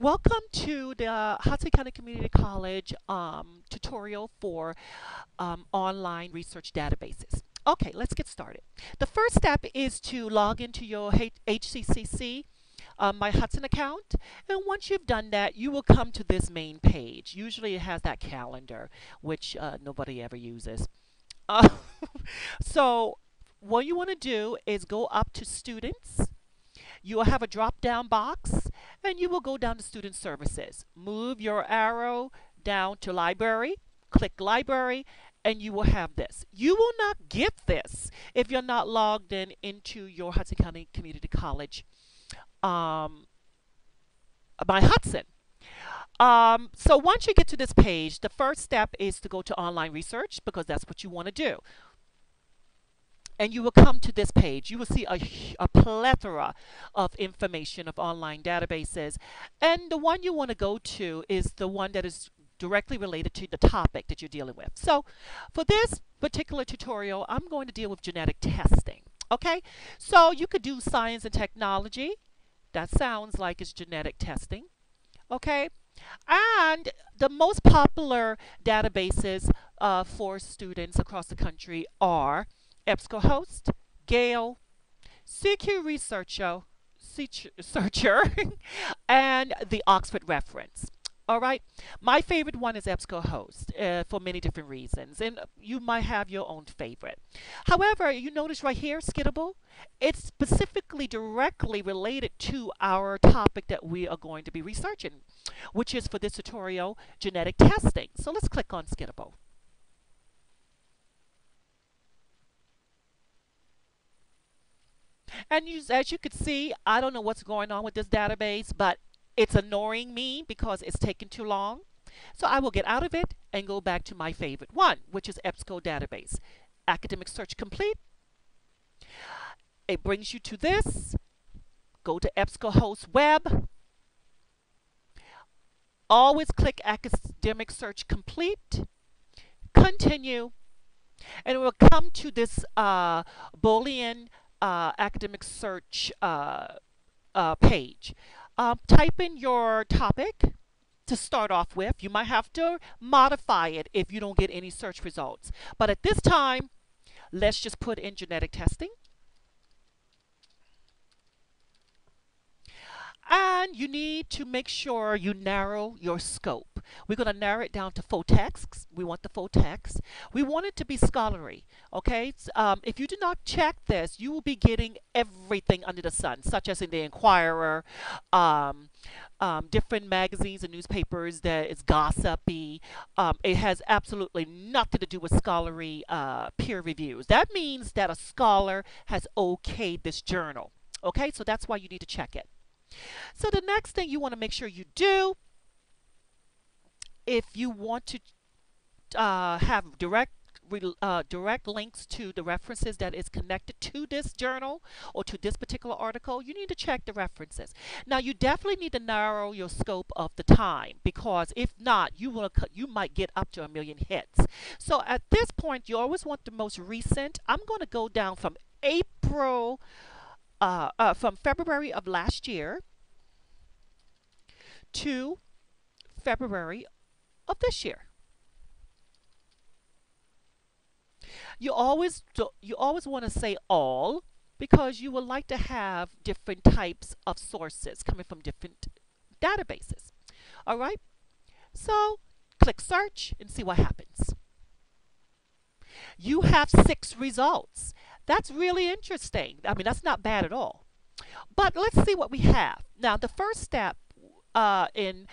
Welcome to the Hudson County Community College tutorial for online research databases. Okay, let's get started. The first step is to log into your HCCC My Hudson account, and once you've done that, you will come to this main page. Usually it has that calendar, which nobody ever uses. Uh, so what you want to do is go up to Students. You will have a drop down box and you will go down to Student Services. Move your arrow down to Library, click Library, and you will have this. You will not get this if you're not logged in into your Hudson County Community College um, by Hudson. So once you get to this page, the first step is to go to online research because that's what you want to do. And you will come to this page. You will see a plethora of information of online databases. And the one you want to go to is the one that is directly related to the topic that you're dealing with. So for this particular tutorial, I'm going to deal with genetic testing. Okay, so you could do science and technology. That sounds like it's genetic testing. Okay, and the most popular databases for students across the country are EBSCOhost, Gale, CQ Searcher, and the Oxford Reference. All right, my favorite one is EBSCOhost for many different reasons, and you might have your own favorite. However, you notice right here, Skittable, it's specifically directly related to our topic that we are going to be researching, which is for this tutorial, genetic testing. So let's click on Skittable. And as you can see, I don't know what's going on with this database, but it's annoying me because it's taking too long. So I will get out of it and go back to my favorite one, which is EBSCO database. Academic search complete. It brings you to this. Go to EBSCOhost web. Always click academic search complete. Continue. And it will come to this Boolean academic search page. Type in your topic to start off with. You might have to modify it if you don't get any search results. But at this time, let's just put in genetic testing. And you need to make sure you narrow your scope. We're going to narrow it down to full text. We want the full text. We want it to be scholarly. Okay? If you do not check this, you will be getting everything under the sun, such as in the Inquirer, different magazines and newspapers that is gossipy. It has absolutely nothing to do with scholarly peer reviews. That means that a scholar has okayed this journal. Okay? So that's why you need to check it. So the next thing you want to make sure you do, if you want to have direct links to the references that is connected to this journal or to this particular article, you need to check the references. Now you definitely need to narrow your scope of the time, because if not, you might get up to 1 million hits. So at this point, you always want the most recent. I'm going to go down from from February of last year to February of this year. You always want to say all, because you would like to have different types of sources coming from different databases. All right, so click search and see what happens. You have 6 results. That's really interesting. I mean, that's not bad at all. But let's see what we have. Now, the first step in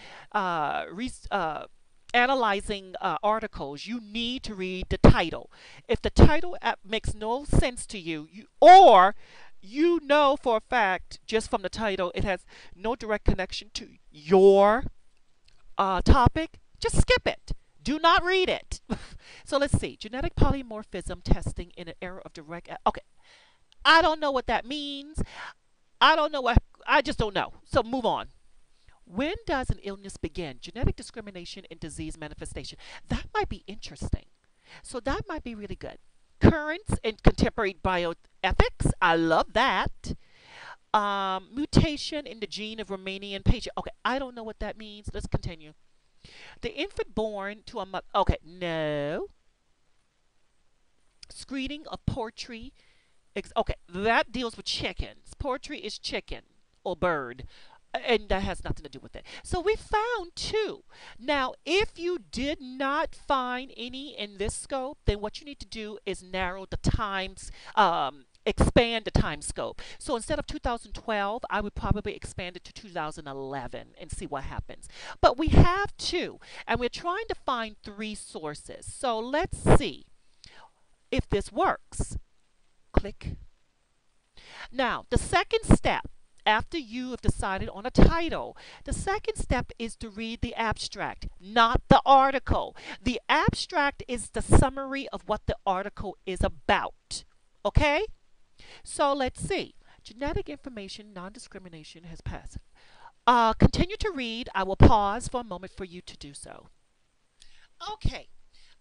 analyzing articles, you need to read the title. If the title makes no sense to you, or you know for a fact just from the title it has no direct connection to your topic, just skip it. Do not read it. So let's see. Genetic polymorphism testing in an era of direct. Okay. I don't know what that means. I just don't know. So move on. When does an illness begin? Genetic discrimination in disease manifestation. That might be interesting. So that might be really good. Currents in contemporary bioethics. I love that. Mutation in the gene of Romanian patient. Okay, I don't know what that means. Let's continue. The infant born to a mother. Okay, no. Screening of poultry. Okay, that deals with chickens. Poultry is chicken or bird, and that has nothing to do with it. So we found two. Now, if you did not find any in this scope, then what you need to do is narrow the times, expand the time scope. So instead of 2012, I would probably expand it to 2011 and see what happens. But we have two, and we're trying to find three sources. So let's see if this works. Click. Now, the second step, after you have decided on a title, the second step is to read the abstract, not the article. The abstract is the summary of what the article is about. Okay? So let's see. Genetic information, non-discrimination has passed. Continue to read. I will pause for a moment for you to do so. Okay.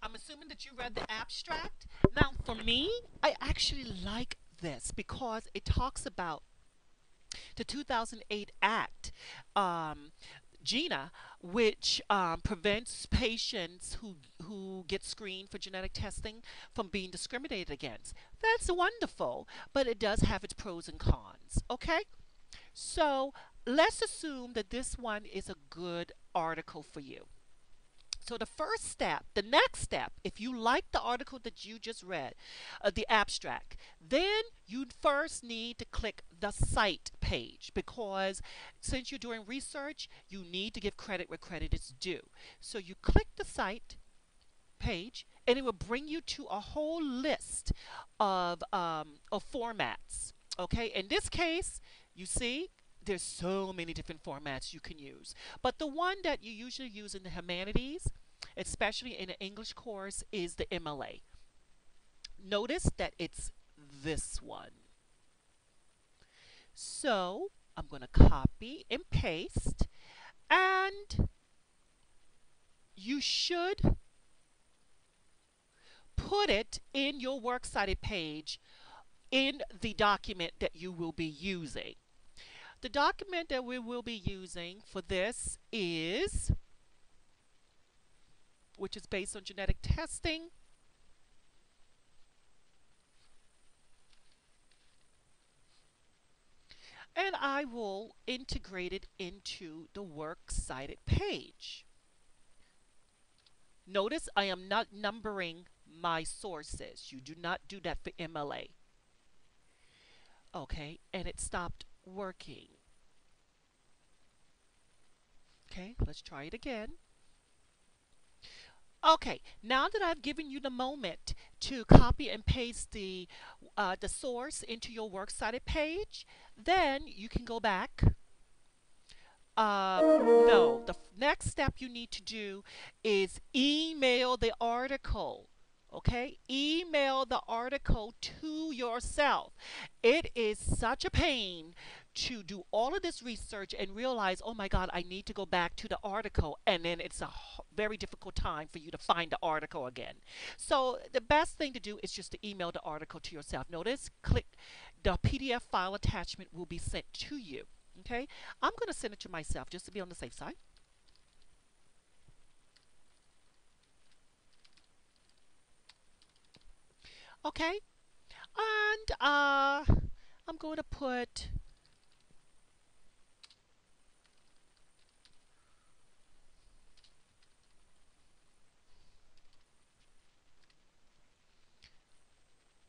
I'm assuming that you read the abstract. Now, for me, I actually like this because it talks about the 2008 Act, um, GINA, which prevents patients who get screened for genetic testing from being discriminated against. That's wonderful, but it does have its pros and cons. Okay? So let's assume that this one is a good article for you. So the first step, the next step, if you like the article that you just read, the abstract, then you first need to click the cite page because since you're doing research, you need to give credit where credit is due. So you click the cite page and it will bring you to a whole list of formats. Okay, in this case, you see, there's so many different formats you can use. But the one that you usually use in the humanities, especially in an English course, is the MLA. Notice that it's this one. So I'm going to copy and paste, and you should put it in your works cited page in the document that you will be using. The document that we will be using for this is, which is based on genetic testing, and I will integrate it into the works cited page. Notice I am not numbering my sources. You do not do that for MLA. Okay, and it stopped working. Okay, let's try it again. Okay, now that I've given you the moment to copy and paste the source into your works cited page, then you can go back. No, the next step you need to do is email the article. Okay, email the article to yourself. It is such a pain to do all of this research and realize, oh my God, I need to go back to the article, and then it's a very difficult time for you to find the article again. So the best thing to do is just to email the article to yourself. Notice, click the PDF file attachment will be sent to you. Okay, I'm going to send it to myself just to be on the safe side. Okay, and I'm going to put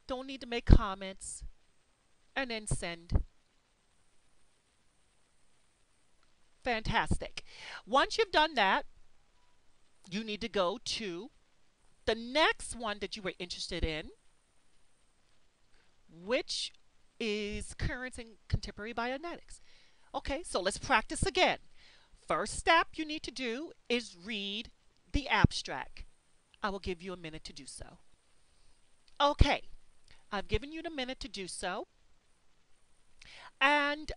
don't need to make comments, and then send. Fantastic. Once you've done that, you need to go to the next one that you were interested in, which is current and contemporary biogenetics. Okay, so let's practice again. First step you need to do is read the abstract. I will give you a minute to do so. Okay, I've given you the minute to do so. And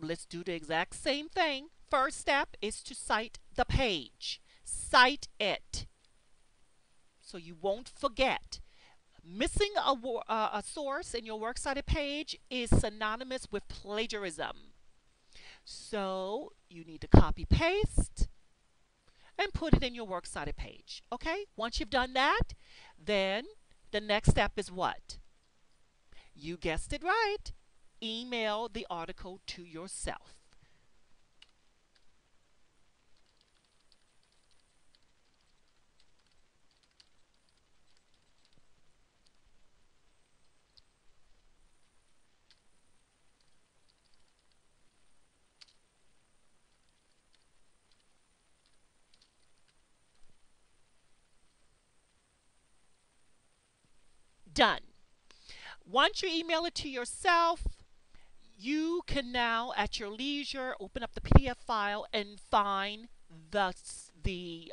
let's do the exact same thing. First step is to cite the page. Cite it so you won't forget. Missing a source in your works cited page is synonymous with plagiarism. So you need to copy paste and put it in your works cited page. Okay? Once you've done that, then the next step is what? You guessed it right. Email the article to yourself. Done. Once you email it to yourself, you can now, at your leisure, open up the PDF file and find the the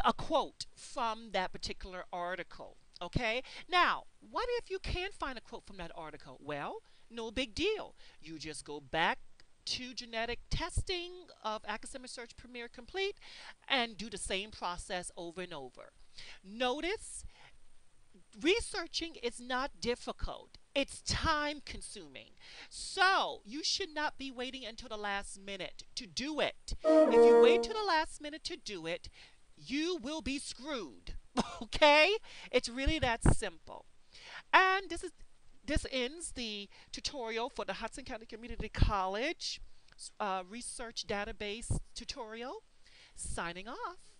a quote from that particular article. Okay. Now, what if you can't find a quote from that article? Well, no big deal. You just go back to genetic testing of Academic Search Premier Complete and do the same process over and over. Notice researching is not difficult. It's time consuming. So you should not be waiting until the last minute to do it. If you wait till the last minute to do it, you will be screwed. Okay? It's really that simple. And this ends the tutorial for the Hudson County Community College research database tutorial. Signing off.